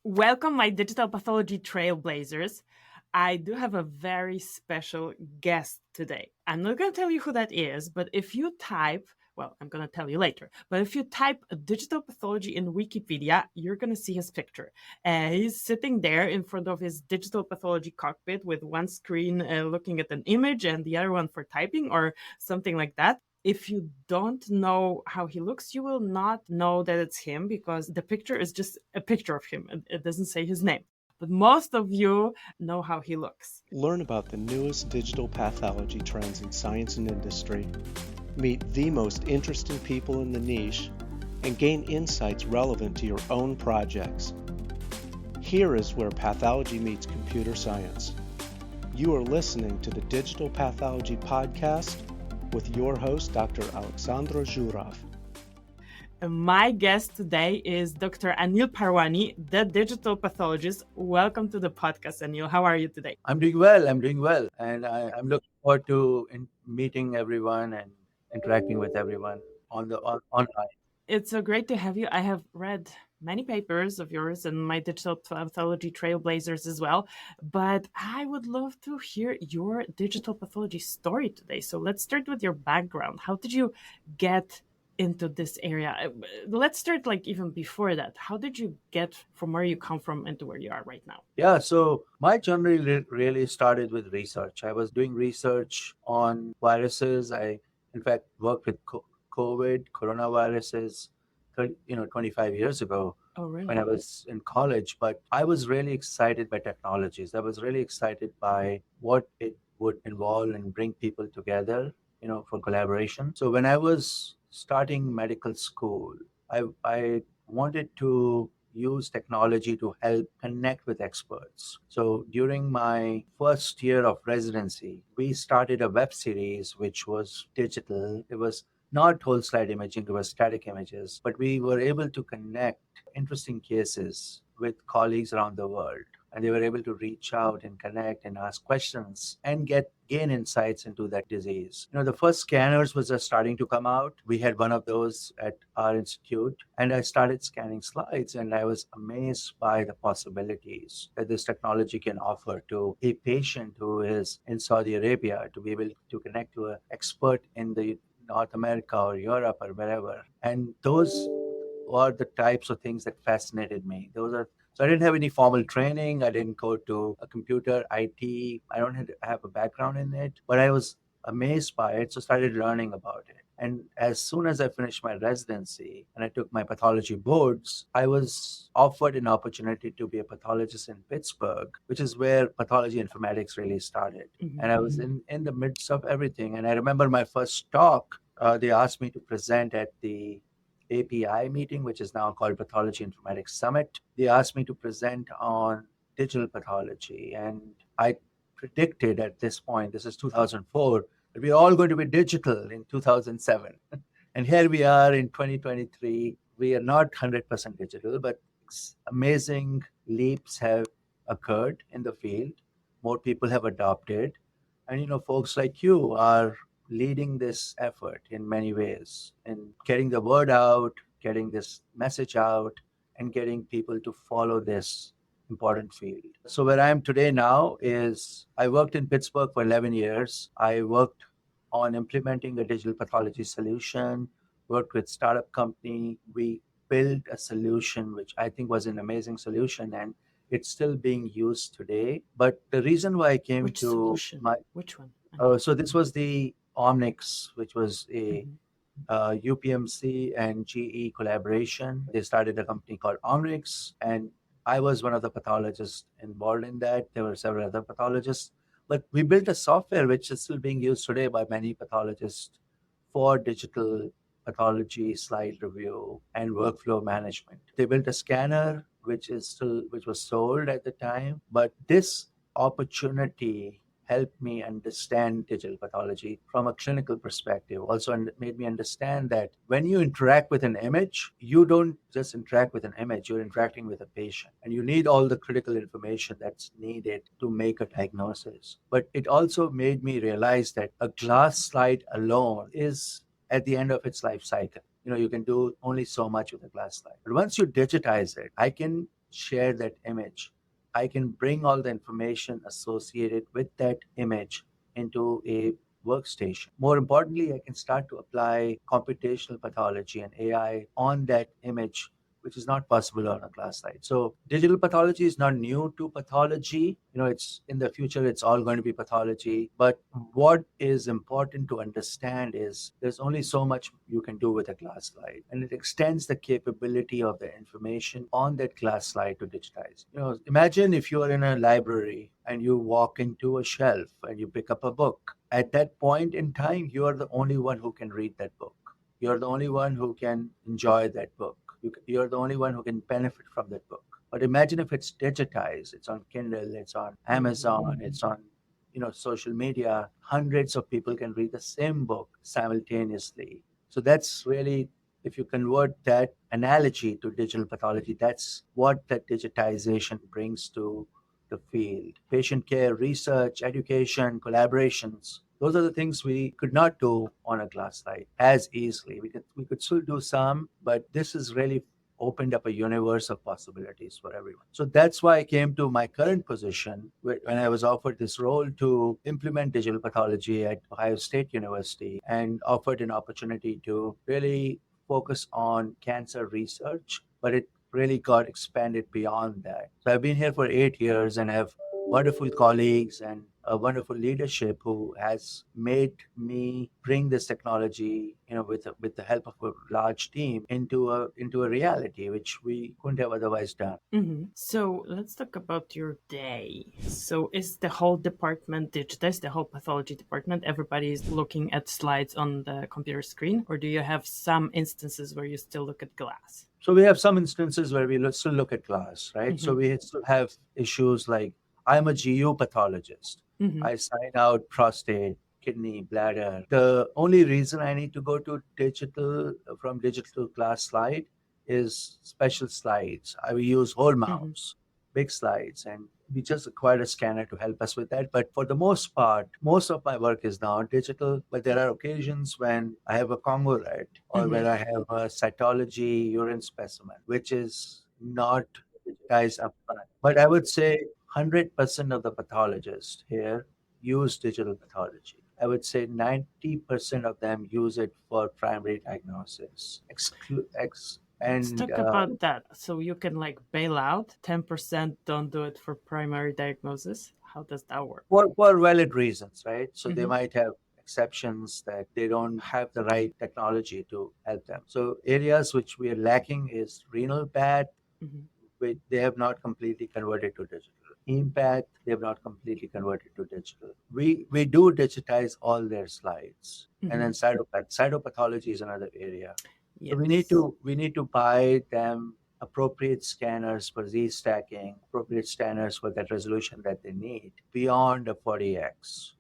Welcome, my digital pathology trailblazers. I do have a very special guest today. I'm not going to tell you who that is, but if you type, well, I'm going to tell you later, but if you type digital pathology in Wikipedia, you're going to see his picture. He's sitting there in front of his digital pathology cockpit with one screen looking at an image and the other one for typing or something like that. If you don't know how he looks, you will not know that it's him because the picture is just a picture of him. It doesn't say his name. But most of you know how he looks. Learn about the newest digital pathology trends in science and industry, meet the most interesting people in the niche, and gain insights relevant to your own projects. Here is where pathology meets computer science. You are listening to the Digital Pathology Podcast with your host, Dr. Alexandra Zhurov. My guest today is Dr. Anil Parwani, the digital pathologist. Welcome to the podcast, Anil. How are you today? I'm doing well. And I'm looking forward to meeting everyone and interacting with everyone online. It's so great to have you. I have read many papers of yours and my digital pathology trailblazers as well, but I would love to hear your digital pathology story today. So let's start with your background. How did you get into this area? Let's start like even before that. How did you get from where you come from into where you are right now? Yeah, so my journey really started with research. I was doing research on viruses. In fact, worked with COVID, coronaviruses, 25 years ago. Oh, really? When I was in college, but I was really excited by technologies. I was really excited by what it would involve and bring people together, for collaboration. So when I was starting medical school, I wanted to use technology to help connect with experts. So during my first year of residency, we started a web series which was digital. It was not whole slide imaging, it was static images, but we were able to connect interesting cases with colleagues around the world. And they were able to reach out and connect and ask questions and gain insights into that disease. The first scanners was just starting to come out. We had one of those at our institute, and I started scanning slides, and I was amazed by the possibilities that this technology can offer to a patient who is in Saudi Arabia to be able to connect to an expert in the North America or Europe or wherever. And those were the types of things that fascinated me. So I didn't have any formal training. I didn't go to a computer IT. I don't have a background in it, but I was amazed by it. So started learning about it. And as soon as I finished my residency and I took my pathology boards, I was offered an opportunity to be a pathologist in Pittsburgh, which is where pathology informatics really started. Mm-hmm. And I was in the midst of everything. And I remember my first talk, they asked me to present at the API meeting, which is now called Pathology Informatics Summit. They asked me to present on digital pathology. And I predicted at this point, this is 2004, that we're all going to be digital in 2007. And here we are in 2023. We are not 100% digital, but amazing leaps have occurred in the field. More people have adopted. And, folks like you are leading this effort in many ways and getting the word out, getting this message out, and getting people to follow this important field. So where I am today now is I worked in Pittsburgh for 11 years. I worked on implementing a digital pathology solution, worked with startup company. We built a solution which I think was an amazing solution, and it's still being used today. But the reason why I came Which to solution? my Which one? so this was the Omnix, which was a UPMC and GE collaboration. They started a company called Omnix, and I was one of the pathologists involved in that. There were several other pathologists, but we built a software which is still being used today by many pathologists for digital pathology, slide review, and workflow management. They built a scanner which was sold at the time, but this opportunity helped me understand digital pathology from a clinical perspective. Also made me understand that when you interact with an image, you don't just interact with an image, you're interacting with a patient. And you need all the critical information that's needed to make a diagnosis. But it also made me realize that a glass slide alone is at the end of its life cycle. You can do only so much with a glass slide. But once you digitize it, I can share that image, I can bring all the information associated with that image into a workstation. More importantly, I can start to apply computational pathology and AI on that image, which is not possible on a class slide. So digital pathology is not new to pathology. It's in the future, it's all going to be pathology. But what is important to understand is there's only so much you can do with a glass slide, and it extends the capability of the information on that glass slide to digitize. Imagine if you are in a library and you walk into a shelf and you pick up a book. At that point in time, you are the only one who can read that book. You're the only one who can enjoy that book. You're the only one who can benefit from that book. But imagine if it's digitized, it's on Kindle, it's on Amazon, it's on social media. Hundreds of people can read the same book simultaneously. So that's really, if you convert that analogy to digital pathology, that's what that digitization brings to the field. Patient care, research, education, collaborations. Those are the things we could not do on a glass slide as easily. We could still do some, but this has really opened up a universe of possibilities for everyone. So that's why I came to my current position when I was offered this role to implement digital pathology at Ohio State University, and offered an opportunity to really focus on cancer research, but it really got expanded beyond that. So I've been here for 8 years and have wonderful colleagues and a wonderful leadership who has made me bring this technology, with the help of a large team, into a reality which we couldn't have otherwise done. So let's talk about your day. So is the whole department digitized, the whole pathology department? Everybody is looking at slides on the computer screen, or do you have some instances where you still look at glass? So we have some instances where we still look at glass, right? So we still have issues like, I'm a GU pathologist. I sign out prostate, kidney, bladder. The only reason I need to go to from digital to glass slide is special slides. I will use whole mouse, big slides, and we just acquired a scanner to help us with that. But for the most part, most of my work is now digital. But there are occasions when I have a congolite or when I have a cytology urine specimen, which is not digitized upfront. But I would say 100% of the pathologists here use digital pathology. I would say 90% of them use it for primary diagnosis. Let's talk about that. So you can bail out 10% don't do it for primary diagnosis. How does that work? For valid reasons, right? So they might have exceptions that they don't have the right technology to help them. So areas which we are lacking is renal path, which they have not completely converted to digital. Impact, they have not completely converted to digital. We do digitize all their slides. And then cytopathology is another area. Yes. So we need to buy them appropriate scanners for Z-stacking, appropriate scanners for that resolution that they need beyond a 40x,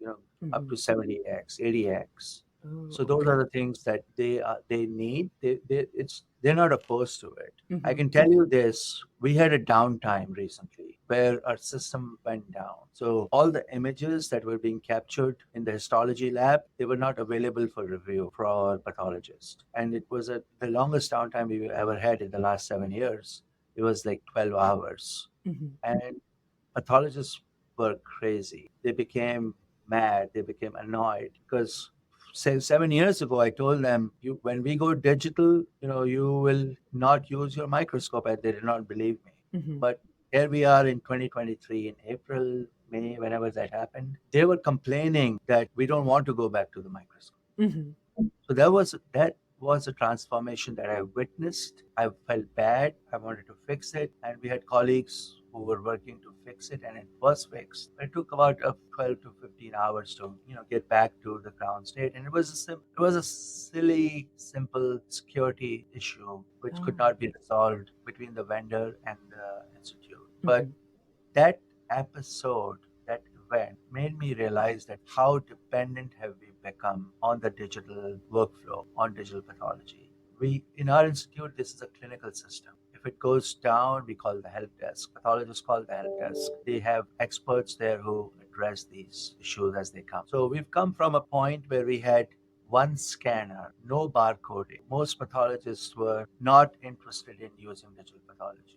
up to 70x, 80x. So those are the things that they need. They're not opposed to it. I can tell you this: we had a downtime recently where our system went down. So all the images that were being captured in the histology lab, they were not available for review for our pathologists, and it was the longest downtime we ever had in the last 7 years. It was like 12 hours, and pathologists were crazy. They became mad. They became annoyed because 7 years ago, I told them, when we go digital, you will not use your microscope. And they did not believe me. But here we are in 2023, in April, May, whenever that happened, they were complaining that we don't want to go back to the microscope. So that was a transformation that I witnessed. I felt bad. I wanted to fix it. And we had colleagues who were working to fix it, and it was fixed. It took about 12 to 15 hours to get back to the ground state, and it was a silly, simple security issue which could not be resolved between the vendor and the institute. But that episode, that event, made me realize that how dependent have we become on the digital workflow, on digital pathology. In our institute, this is a clinical system. If it goes down, we call the help desk. Pathologists call the help desk. They have experts there who address these issues as they come. So we've come from a point where we had one scanner, no barcoding. Most pathologists were not interested in using digital pathology.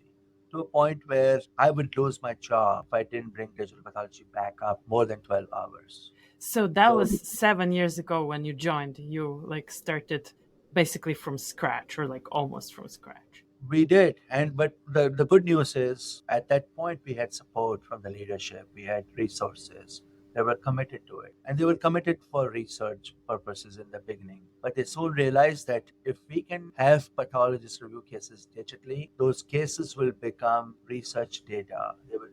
to a point where I would lose my job if I didn't bring digital pathology back up more than 12 hours. So that So was 7 years ago when you joined. You like started basically from scratch, or like almost from scratch. we did. But the good news is at that point we had support from the leadership, we had resources. They were committed to it. And they were committed for research purposes in the beginning. But they soon realized that if we can have pathologists review cases digitally, those cases will become research data.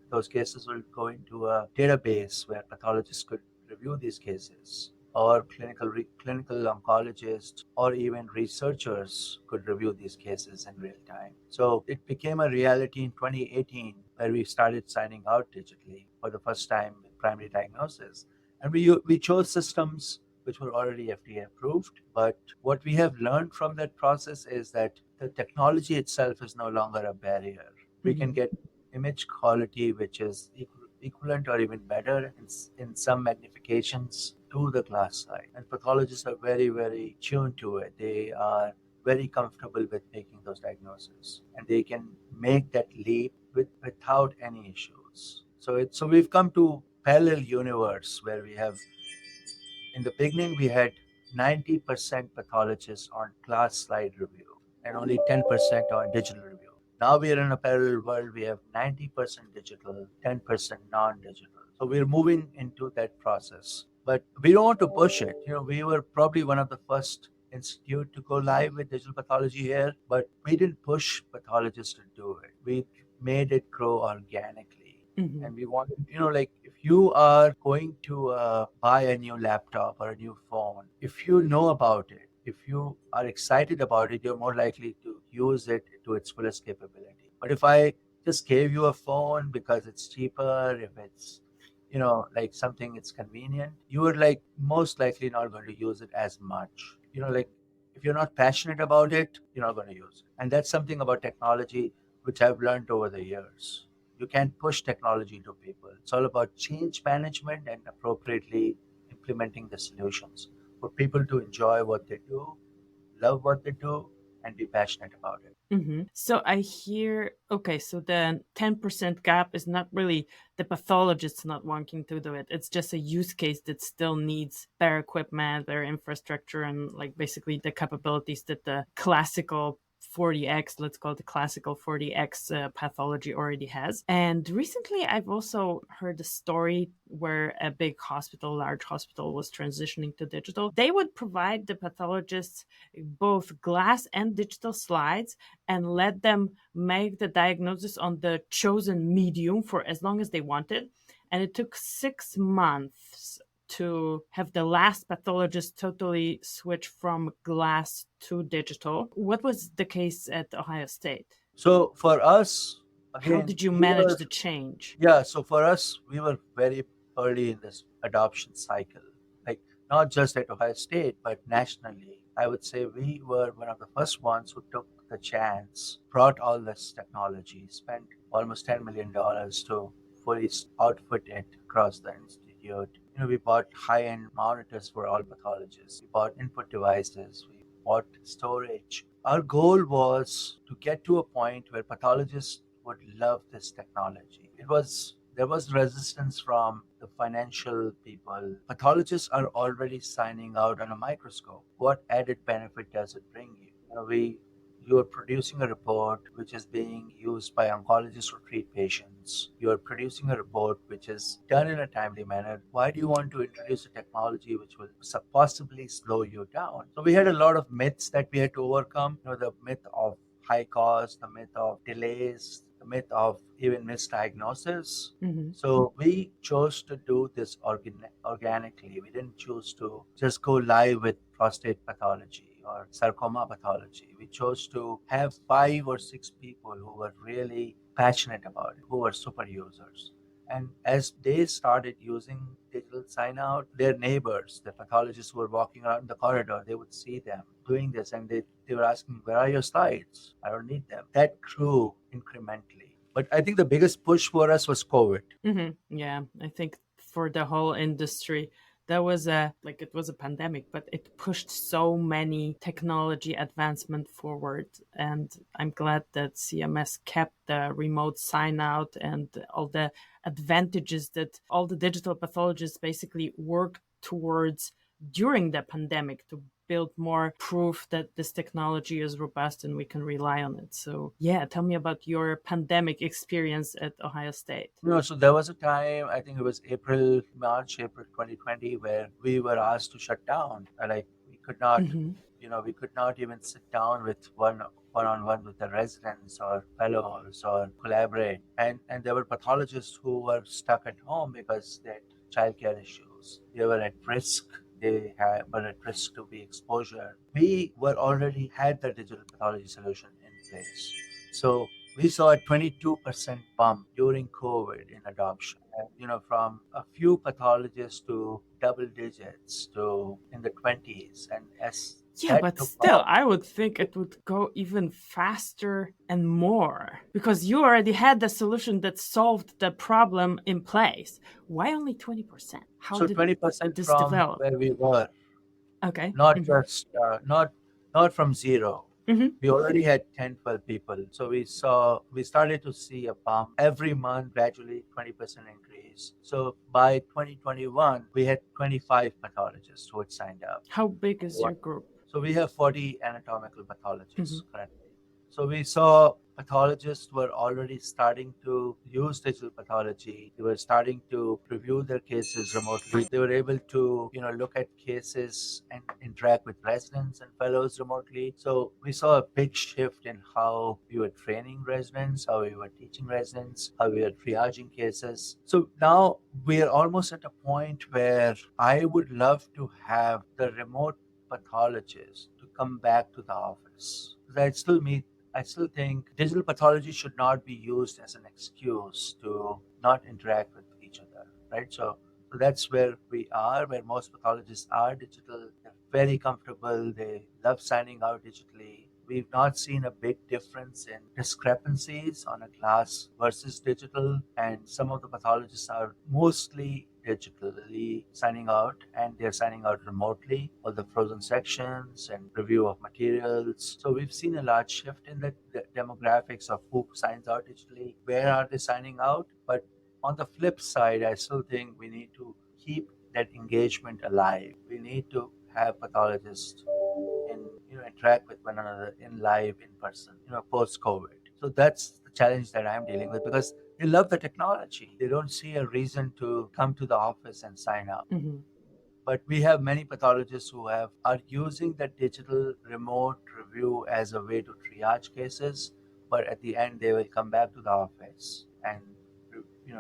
Those cases will go into a database where pathologists could review these cases, or clinical oncologists or even researchers could review these cases in real time. So it became a reality in 2018 where we started signing out digitally for the first time with primary diagnosis. And we chose systems which were already FDA approved. But what we have learned from that process is that the technology itself is no longer a barrier. We can get image quality which is equivalent or even better in some magnifications to the glass side. And pathologists are very, very tuned to it. They are very comfortable with making those diagnoses, and they can make that leap without any issues. So we've come to parallel universe where we have, in the beginning we had 90% pathologists on glass slide review and only 10% on digital review. Now we are in a parallel world. We have 90% digital, 10% non-digital. So we're moving into that process. But we don't want to push it. We were probably one of the first institute to go live with digital pathology here, but we didn't push pathologists to do it. We made it grow organically. Mhm. And we want, like if you are going to buy a new laptop or a new phone, if you know about it, if you are excited about it, you're more likely to use it to its fullest capability. But if I just gave you a phone because it's cheaper, if it's, like something it's convenient, you are like most likely not going to use it as much. Like if you're not passionate about it, you're not going to use it. And that's something about technology which I've learned over the years. You can't push technology to people. It's all about change management and appropriately implementing the solutions for people to enjoy what they do, love what they do, and be passionate about it. So I hear, okay, so the 10% gap is not really the pathologists not wanting to do it. It's just a use case that still needs better equipment, better infrastructure, and like basically the capabilities that the classical 40x, let's call it the classical 40x pathology already has. And recently I've also heard a story where a big hospital, large hospital, was transitioning to digital. They would provide the pathologists both glass and digital slides and let them make the diagnosis on the chosen medium for as long as they wanted. And it took 6 months to have the last pathologist totally switch from glass to digital. What was the case at Ohio State? So for us, How again, did you we manage were, the change? yeah, so for us, we were very early in this adoption cycle. Like not just at Ohio State, but nationally. I would say we were one of the first ones who took the chance, brought all this technology, spent almost $10 million to fully outfit it across the institute. We bought high-end monitors for all pathologists. We bought input devices. We bought storage. Our goal was to get to a point where pathologists would love this technology. There was resistance from the financial people. Pathologists are already signing out on a microscope. What added benefit does it bring you? You are producing a report which is being used by oncologists to treat patients. You are producing a report which is done in a timely manner. Why do you want to introduce a technology which will possibly slow you down? So we had a lot of myths that we had to overcome. The myth of high cost, the myth of delays, the myth of even misdiagnosis. Mm-hmm. So we chose to do this organically. We didn't choose to just go live with prostate pathology or sarcoma pathology. We chose to have 5 or 6 people who were really passionate about it, who were super users. And as they started using digital sign out, their neighbors, the pathologists who were walking around the corridor, they would see them doing this and they were asking, where are your slides? I don't need them. That grew incrementally. But I think the biggest push for us was COVID. Yeah, I think for the whole industry, There was a like it was a pandemic, but it pushed so many technology advancement forward. And I'm glad that CMS kept the remote sign out and all the advantages that all the digital pathologists basically worked towards during the pandemic to build more proof that this technology is robust and we can rely on it. So, yeah, tell me about your pandemic experience at Ohio State. So there was a time, I think it was April 2020, where we were asked to shut down. Like we could not, Mm-hmm. we could not even sit down with one-on-one with the residents or fellows or collaborate. And there were pathologists who were stuck at home because they had childcare issues. They were at risk. Were at risk to be exposure. We were already had the digital pathology solution in place. So we saw a 22% bump during COVID in adoption. And, from a few pathologists to double digits to in the 20s. And as Yeah, that but took still, off, I would think it would go even faster and more because you already had the solution that solved the problem in place. Why only 20%? How so did 20% this from develop? where we were, Okay. not Mm-hmm. just not from zero. Mm-hmm. We already had 10, 12 people. So we started to see a bump every month, gradually 20% increase. So by 2021, we had 25 pathologists who had signed up. How big is your group? So we have 40 anatomical Mm-hmm. pathologists currently. So we saw pathologists were already starting to use digital pathology. They were starting to review their cases remotely. They were able to, look at cases and interact with residents and fellows remotely. So we saw a big shift in how we were training residents, how we were teaching residents, how we were triaging cases. So now we are almost at a point where I would love to have the remote pathologist to come back to the office. Because I still think digital pathology should not be used as an excuse to not interact with each other, right? So that's where we are, where most pathologists are digital. They're very comfortable. They love signing out digitally. We've not seen a big difference in discrepancies on a glass versus digital, and some of the pathologists are mostly digitally signing out, and they're signing out remotely all the frozen sections and review of materials. So we've seen a large shift in the demographics of who signs out digitally, where are they signing out. But on the flip side, I still think we need to keep that engagement alive. We need to have pathologists in interact with one another in live, in person, post COVID. So that's the challenge that I'm dealing with, because they love the technology. They don't see a reason to come to the office and sign up. Mm-hmm. But we have many pathologists who are using the digital remote review as a way to triage cases, but at the end they will come back to the office and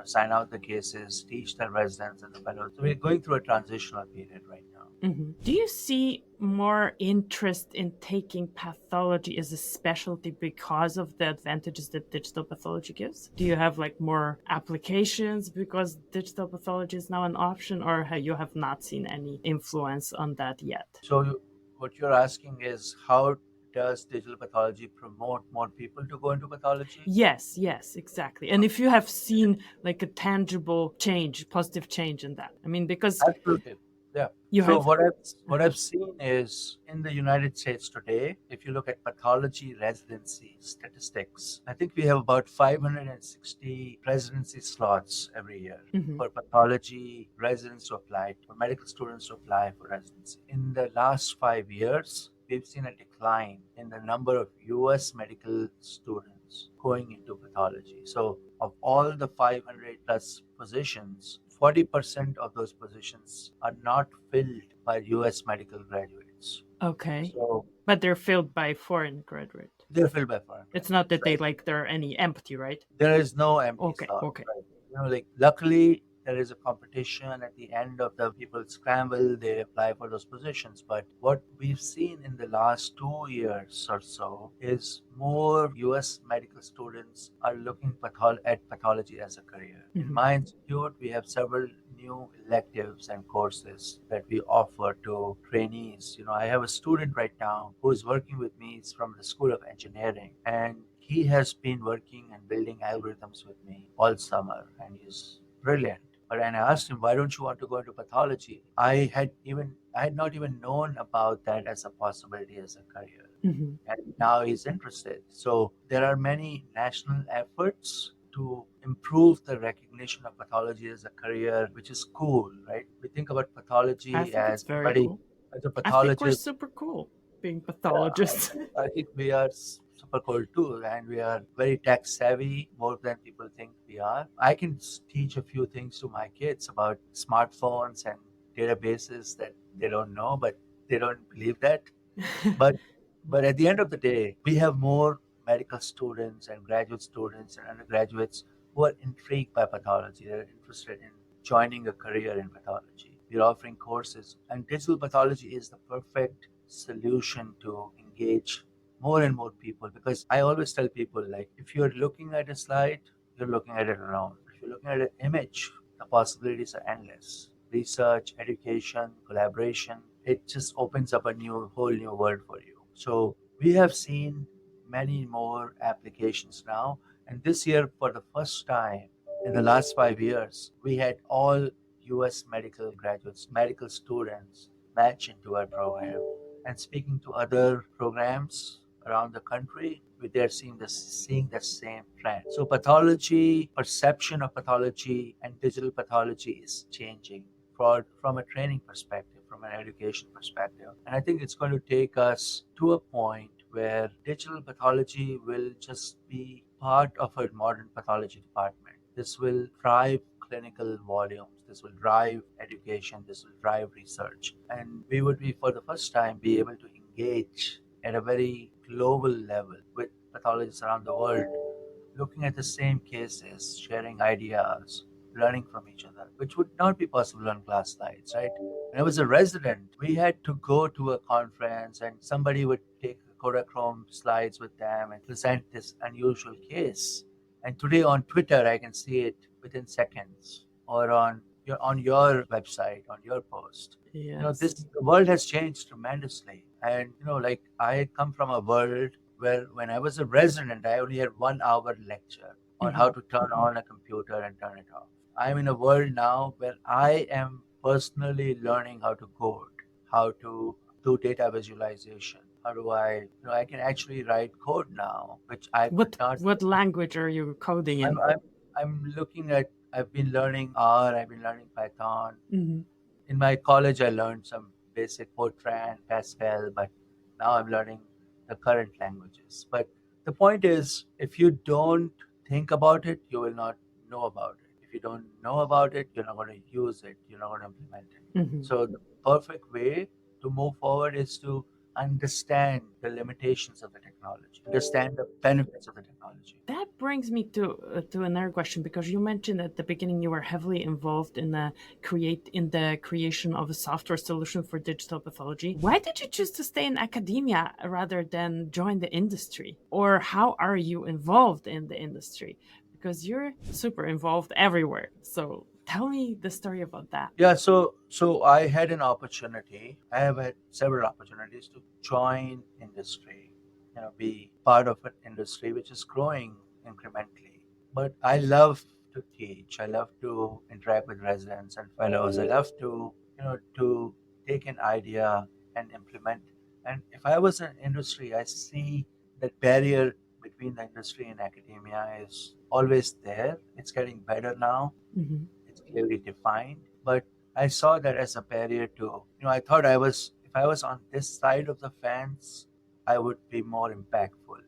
sign out the cases, teach the residents and the fellows. So we're going through a transitional period right now. Mm-hmm. Do you see more interest in taking pathology as a specialty because of the advantages that digital pathology gives? Do you have like more applications because digital pathology is now an option, or you have not seen any influence on that yet? So what you're asking is, how does digital pathology promote more people to go into pathology? Yes, exactly. And if you have seen like a tangible change, positive change in that. I mean, because Absolutely. Yeah. you So have. what I've seen is, in the United States today, if you look at pathology residency statistics, I think we have about 560 residency slots every year Mhm. for pathology residents to apply, for medical students to apply for residency. In the last 5 years, we've seen a decline in the number of US medical students going into pathology. So of all the 500 plus positions, 40% of those positions are not filled by US medical graduates. Okay. So But they're filled by foreign graduate. they're filled by foreign It's not that graduates, right? there are any empty, right? There is no empty Okay, slot, okay. right? Like luckily there is a competition at the end of the people scramble, they apply for those positions. But what we've seen in the last 2 years or so is more US medical students are looking at pathology as a career. In Mhm. my institute, we have several new electives and courses that we offer to trainees. I have a student right now who is working with me. He's from the School of Engineering, and he has been working and building algorithms with me all summer, and he's brilliant. But when I asked him, why don't you want to go into pathology? I had not even known about that as a possibility as a career. Mhm. And now he's interested. So there are many national efforts to improve the recognition of pathology as a career, which is cool, right? We think about I pathology think it's as very somebody, cool. as a I think we're pathologist. super cool being Yeah, pathologists. I think we are super cool too, and we are very tech savvy more than people think we are. I can teach a few things to my kids about smartphones and databases that they don't know, but they don't believe that. But but at the end of the day, we have more medical students and graduate students and undergraduates who are intrigued by pathology. They're interested in joining a career in pathology. We're offering courses, and digital pathology is the perfect solution to engage more and more people. Because I always tell people, like, if you're looking at a slide, you're looking at it alone. If you're looking at an image, the possibilities are endless. Research, education, collaboration, it just opens up a whole new world for you. So we have seen many more applications now. And this year, for the first time in the last 5 years, we had all US medical graduates, medical students match into our program. And speaking to other programs around the country, they're seeing the same trend. So pathology, perception of pathology and digital pathology is changing from a training perspective, from an education perspective. And I think it's going to take us to a point where digital pathology will just be part of a modern pathology department. This will drive clinical volumes, this will drive education, this will drive research. And we would be, for the first time, be able to engage at a very global level with pathologists around the world, looking at the same cases, sharing ideas, learning from each other, which would not be possible on class slides, right? When I was a resident, we had to go to a conference and somebody would take Kodachrome slides with them and present this unusual case. And today on Twitter, I can see it within seconds, or on your website, on your post. This Yes. the world has changed tremendously. And like, I come from a world where, when I was a resident, I only had 1 hour lecture on how Mhm. to turn on a computer and turn it off. I'm in a world now where I am personally learning how to code, how to do data visualization. How do I can actually write code now, which I could not. What language are you coding I'm, in? I'm, I'm looking at, I've been learning R, I've been learning Python. Mhm. In my college, I learned some basic Fortran, Pascal, but now I'm learning the current languages. But the point is, if you don't think about it, you will not know about it. If you don't know about it, you're not going to use it, you're not going to implement it. Mhm. So, the perfect way to move forward is to understand the limitations of the technology, understand the benefits of the technology. That brings me to another question, because you mentioned at the beginning you were heavily involved in the creation of a software solution for digital pathology. Why did you choose to stay in academia rather than join the industry? Or how are you involved in the industry? Because you're super involved everywhere. So tell me the story about that. Yeah, so I had an opportunity. I have had several opportunities to join industry, be part of an industry which is growing incrementally. But I love to teach. I love to interact with residents and fellows. I love to take an idea and implement. And if I was in industry, I see that barrier between the industry and academia is always there. It's getting better now, Mhm. it's clearly defined. But I saw that as a barrier to, I thought if I was on this side of the fence, I would be more impactful.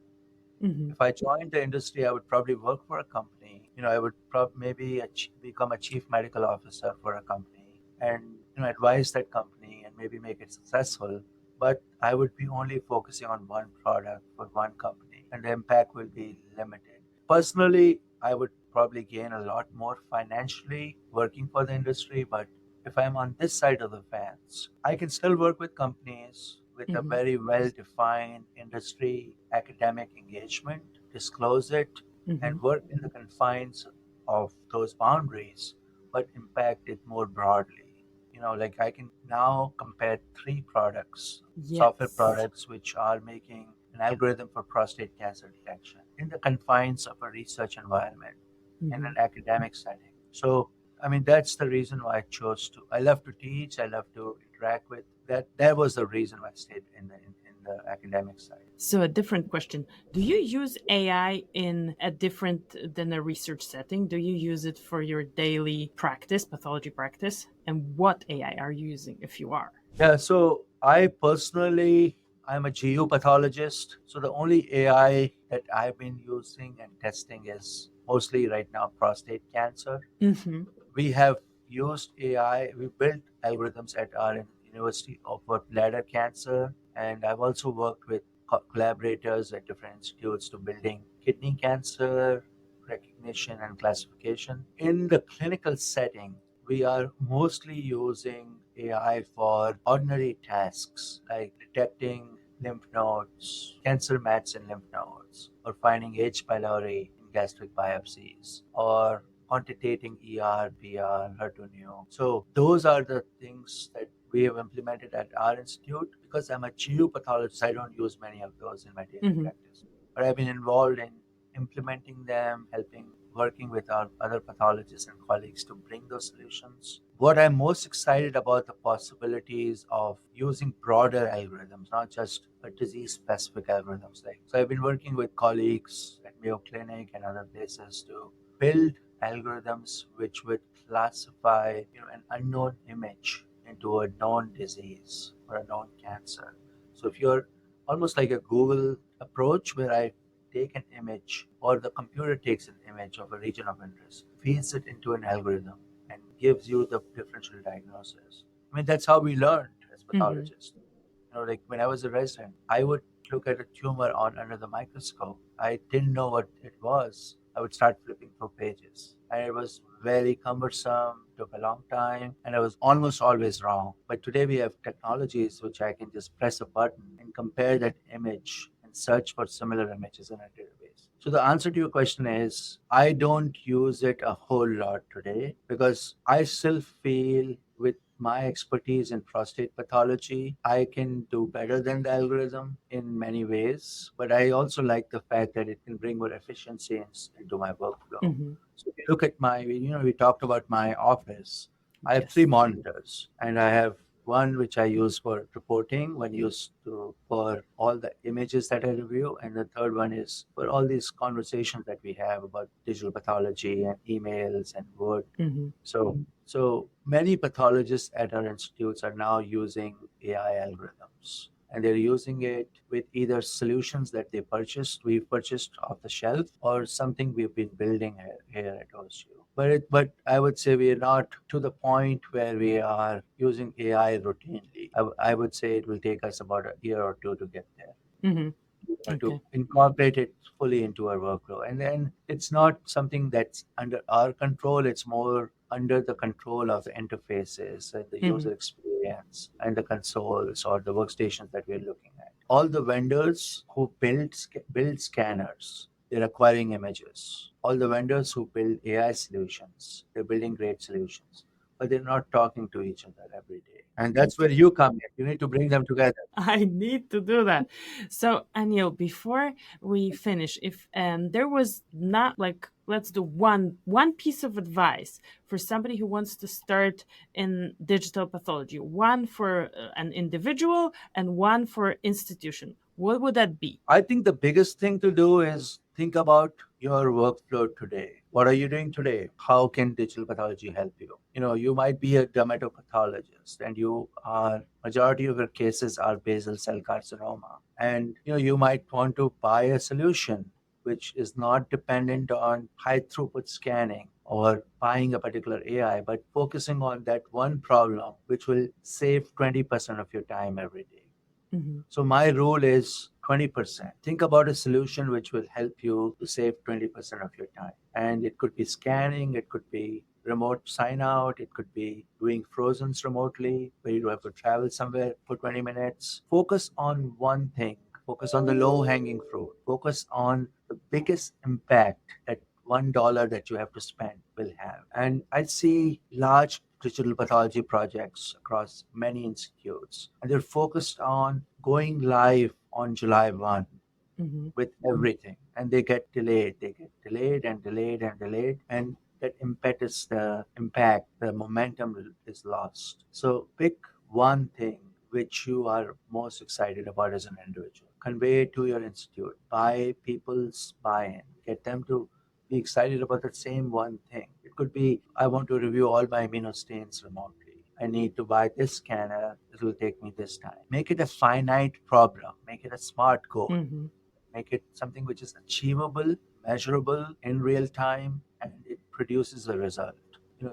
Mhm. If I joined the industry, I would probably work for a company. I would maybe become a chief medical officer for a company and, advise that company and maybe make it successful. But I would be only focusing on one product for one company, and the impact will be limited. Personally, I would probably gain a lot more financially working for the industry, but if I'm on this side of the fence, I can still work with companies with a Mhm. very well defined industry academic engagement, disclose it, Mhm. and work in the confines of those boundaries, but impact it more broadly. Like, I can now compare three products, software Yes. products, which are making an algorithm for prostate cancer detection in the confines of a research environment in an Mhm. academic setting. So I mean, that's the reason why I chose to. I love to teach. I love to interact with that. That was the reason why I stayed in the academic side. So, a different question. Do you use AI in a different than a research setting? Do you use it for your daily practice, pathology practice? And what AI are you using if you are? Yeah. So I personally, I'm a GU pathologist. So the only AI that I've been using and testing is mostly right now prostate cancer. Mm-hmm. We have used AI. We built algorithms at our university for bladder cancer, and I've also worked with collaborators at different institutes to building kidney cancer recognition and classification. In the clinical setting, we are mostly using AI for ordinary tasks like detecting lymph nodes, cancer mats in lymph nodes, or finding H. pylori in gastric biopsies, or quantitating ER, PR, HER2/neu. So those are the things that we have implemented at our institute. Because I'm a geopathologist, I don't use many of those in my daily Mm-hmm. practice. But I've been involved in implementing them, helping, working with our other pathologists and colleagues to bring those solutions. What I'm most excited about the possibilities of using broader algorithms, not just a disease-specific algorithms. Like so, I've been working with colleagues at Mayo Clinic and other places to build algorithms which would classify, an unknown image into a known disease or a known cancer. So if you're almost like a Google approach where I take an image or the computer takes an image of a region of interest, feeds it into an algorithm and gives you the differential diagnosis. I mean, that's how we learned as Mm-hmm. pathologists. Like when I was a resident, I would look at a tumor on under the microscope. I didn't know what it was. I would start flipping through pages. And it was very cumbersome, took a long time, and I was almost always wrong. But today we have technologies which I can just press a button and compare that image and search for similar images in a database. So the answer to your question is I don't use it a whole lot today because I still feel with my expertise in prostate pathology, I can do better than the algorithm in many ways. But I also like the fact that it can bring more efficiency into my workflow. Mm-hmm. So if you look at we talked about my office. I have three Yes. monitors, and I have one which I use for reporting, one used for all the images that I review, and the third one is for all these conversations that we have about digital pathology and emails and Word. Mm-hmm. So many pathologists at our institutes are now using AI algorithms, and they're using it with either solutions that we've purchased off the shelf, or something we've been building here at OSU. But I would say we are not to the point where we are using AI routinely. I would say it will take us about a year or two to get there, Mm-hmm. to Okay. incorporate it fully into our workflow. And then it's not something that's under our control, it's more under the control of the interfaces and the Mm-hmm. user experience and the consoles or the workstations that we're looking at. All the vendors who build scanners, they're acquiring images. All the vendors who build AI solutions, they're building great solutions, but they're not talking to each other every day. And that's where you come in. You need to bring them together. I need to do that. So, Anil, before we finish, if there was not like let's do one piece of advice for somebody who wants to start in digital pathology, one for an individual and one for institution, what would that be? I think the biggest thing to do is think about your workflow today. What are you doing today? How can digital pathology help you? You might be a dermatopathologist and majority of your cases are basal cell carcinoma. And you might want to buy a solution which is not dependent on high throughput scanning or buying a particular AI, but focusing on that one problem which will save 20% of your time every day. Mm-hmm. So my rule is 20%. Think about a solution which will help you to save 20% of your time. And it could be scanning, it could be remote sign out, it could be doing frozens remotely where you don't have to travel somewhere for 20 minutes. Focus on one thing. Focus on the low hanging fruit. Focus on the biggest impact that $1 that you have to spend will have. And I see large digital pathology projects across many institutes, and they're focused on going live on July 1 Mm-hmm. with everything, and they get delayed. They get delayed and delayed and delayed. And that impetus, the impact, the momentum is lost. So pick one thing which you are most excited about as an individual. Convey it to your institute. Buy people's buy-in. Get them to be excited about the same one thing. It could be, I want to review all my immunostains remotely. I need to buy this scanner. It will take me this time. Make it a finite problem. Make it a smart goal. Mm-hmm. Make it something which is achievable, measurable in real time, and it produces a result.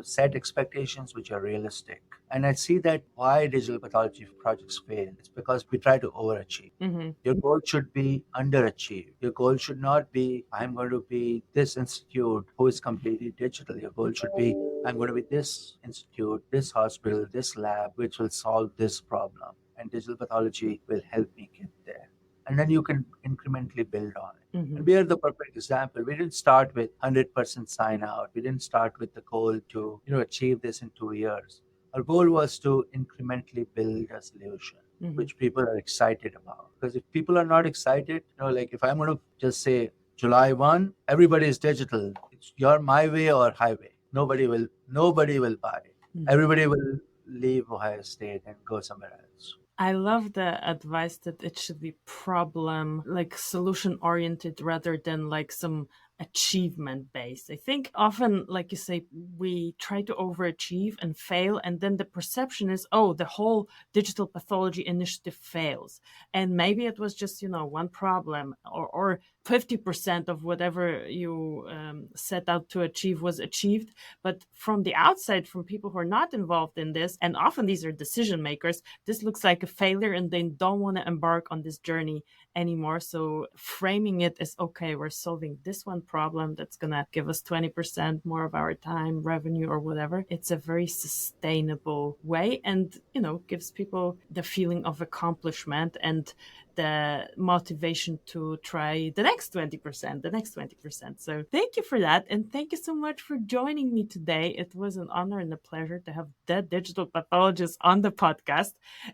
Set expectations which are realistic. And I see that why digital pathology projects fail. It's because we try to overachieve. Mm-hmm. Your goal should be underachieve. Your goal should not be, I'm going to be this institute who is completely digital. Your goal should be, I'm going to be this institute, this hospital, this lab, which will solve this problem. And digital pathology will help me get there. And then you can incrementally build on it. Mm-hmm. And we are the perfect example. We didn't start with 100% sign out. We didn't start with the goal to achieve this in 2 years. Our goal was to incrementally build a solution Mm-hmm. which people are excited about. Because if people are not excited, like if I'm going to just say July 1, everybody is digital. It's your my way or highway. Nobody will buy it. Mm-hmm. Everybody will leave Ohio State and go somewhere else. I love the advice that it should be problem, like solution oriented rather than like some achievement based. I think often, like you say, we try to overachieve and fail. And then the perception is, oh, the whole digital pathology initiative fails. And maybe it was just, one problem or 50% of whatever you set out to achieve was achieved. But from the outside, from people who are not involved in this, and often these are decision makers, this looks like a failure and they don't want to embark on this journey anymore. So framing it as, okay, we're solving this one problem that's going to give us 20% more of our time, revenue, or whatever. It's a very sustainable way and, gives people the feeling of accomplishment and the motivation to try the next 20%. So thank you for that. And thank you so much for joining me today. It was an honor and a pleasure to have the digital pathologist on the podcast.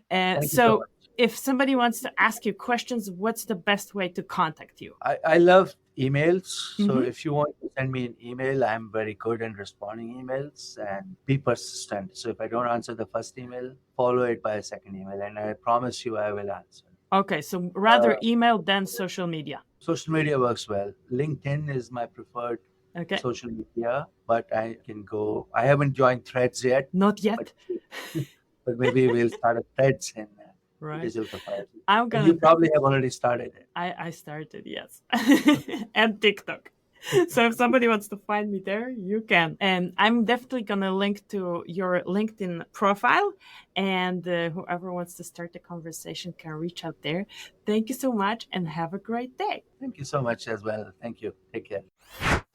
Thank you so much. If somebody wants to ask you questions, what's the best way to contact you? I love emails. So Mm-hmm. if you want to send me an email, I'm very good in responding emails and be persistent. So if I don't answer the first email, follow it by a second email. And I promise you I will answer. Okay, so rather email than social media. Social media works well. LinkedIn is my preferred social media, but I haven't joined Threads yet. Not yet. But maybe we'll start a Threads in digital pathology. You probably have already started it. I started, yes. And TikTok. So if somebody wants to find me there, you can. And I'm definitely going to link to your LinkedIn profile. And whoever wants to start the conversation can reach out there. Thank you so much and have a great day. Thank you so much as well. Thank you. Take care.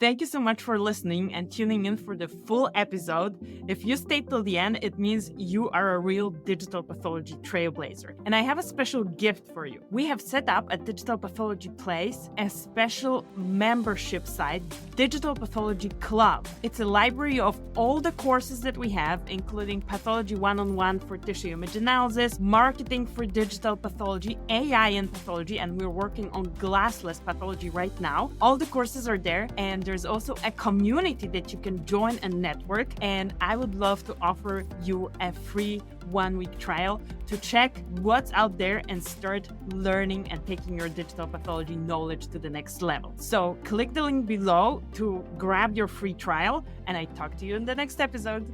Thank you so much for listening and tuning in for the full episode. If you stayed till the end, it means you are a real digital pathology trailblazer. And I have a special gift for you. We have set up at Digital Pathology Place a special membership site, Digital Pathology Club. It's a library of all the courses that we have, including Pathology 101 for tissue image analysis, marketing for digital pathology, AI in pathology, and we're working on glassless pathology right now. All the courses are there, and there's also a community that you can join and network. And I would love to offer you a free 1-week trial to check what's out there and start learning and taking your digital pathology knowledge to the next level. So click the link below to grab your free trial, and I talk to you in the next episode.